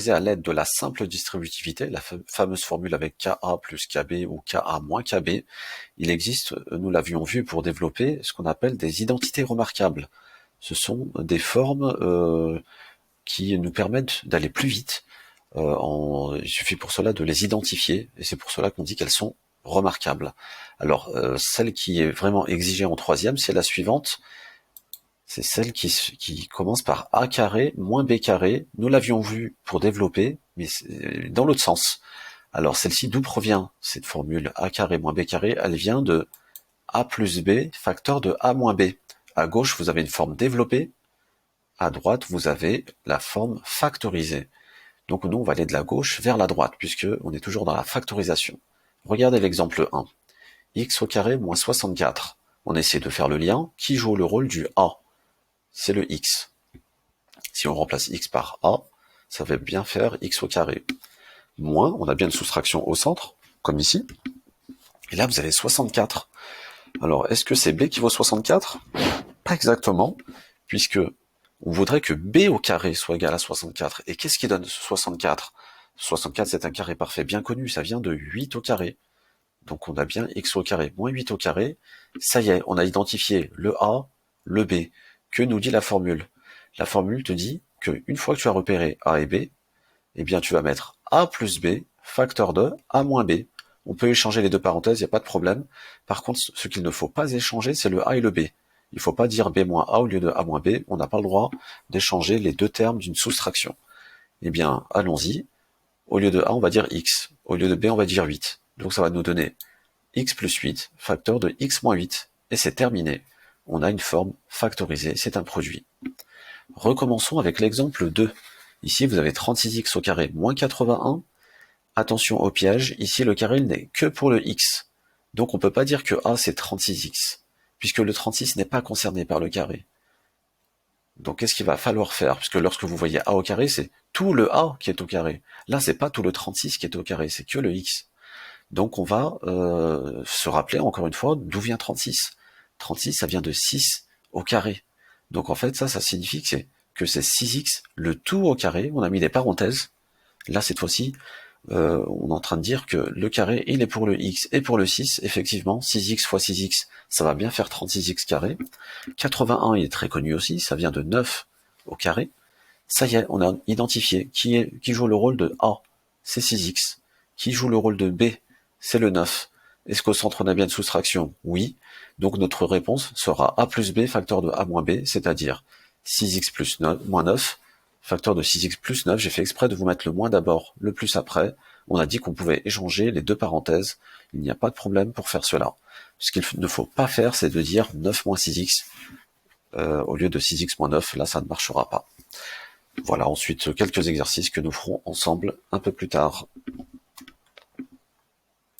à l'aide de la simple distributivité, la fameuse formule avec Ka plus Kb ou Ka moins Kb, il existe, nous l'avions vu pour développer ce qu'on appelle des identités remarquables. Ce sont des formes qui nous permettent d'aller plus vite. Il suffit pour cela de les identifier, et c'est pour cela qu'on dit qu'elles sont remarquables. Alors, celle qui est vraiment exigée en troisième, c'est la suivante. C'est celle qui commence par a carré moins b carré. Nous l'avions vu pour développer, mais dans l'autre sens. Alors celle-ci, d'où provient cette formule a carré moins b carré? Elle vient de a plus b facteur de a moins b. À gauche, vous avez une forme développée. À droite, vous avez la forme factorisée. Donc nous, on va aller de la gauche vers la droite, puisque on est toujours dans la factorisation. Regardez l'exemple 1. X au carré moins 64. On essaie de faire le lien. Qui joue le rôle du a? C'est le x. Si on remplace x par a, ça va bien faire x au carré. Moins, on a bien une soustraction au centre, comme ici. Et là, vous avez 64. Alors, est-ce que c'est b qui vaut 64? Pas exactement, puisque on voudrait que b au carré soit égal à 64. Et qu'est-ce qui donne 64? 64, c'est un carré parfait bien connu, ça vient de 8 au carré. Donc on a bien x au carré moins 8 au carré. Ça y est, on a identifié le a, le b. Que nous dit la formule? La formule te dit qu'une fois que tu as repéré a et b, eh bien tu vas mettre a plus b, facteur de a moins b. On peut échanger les deux parenthèses, il n'y a pas de problème. Par contre, ce qu'il ne faut pas échanger, c'est le a et le b. Il ne faut pas dire b moins a au lieu de a moins b, on n'a pas le droit d'échanger les deux termes d'une soustraction. Eh bien, allons-y. Au lieu de a, on va dire x. Au lieu de b, on va dire 8. Donc ça va nous donner x plus 8, facteur de x moins 8. Et c'est terminé. On a une forme factorisée, c'est un produit. Recommençons avec l'exemple 2. Ici, vous avez 36x au carré moins 81. Attention au piège, ici le carré n'est que pour le x. Donc on ne peut pas dire que a c'est 36x, puisque le 36 n'est pas concerné par le carré. Donc qu'est-ce qu'il va falloir faire? Puisque lorsque vous voyez a au carré, c'est tout le a qui est au carré. Là, c'est pas tout le 36 qui est au carré, c'est que le x. Donc on va se rappeler encore une fois d'où vient 36. 36, ça vient de 6 au carré. Donc en fait, ça signifie que c'est 6x, le tout au carré. On a mis des parenthèses. Là, cette fois-ci, on est en train de dire que le carré, il est pour le x et pour le 6. Effectivement, 6x fois 6x, ça va bien faire 36x carré. 81, il est très connu aussi, ça vient de 9 au carré. Ça y est, on a identifié qui joue le rôle de A, c'est 6x. Qui joue le rôle de B, c'est le 9. Est-ce qu'au centre on a bien une soustraction? Oui. Donc notre réponse sera A plus B facteur de A moins B, c'est-à-dire 6x plus 9, moins 9, facteur de 6x plus 9. J'ai fait exprès de vous mettre le moins d'abord, le plus après. On a dit qu'on pouvait échanger les deux parenthèses. Il n'y a pas de problème pour faire cela. Ce qu'il ne faut pas faire, c'est de dire 9 moins 6x au lieu de 6x moins 9. Là, ça ne marchera pas. Voilà, ensuite quelques exercices que nous ferons ensemble un peu plus tard.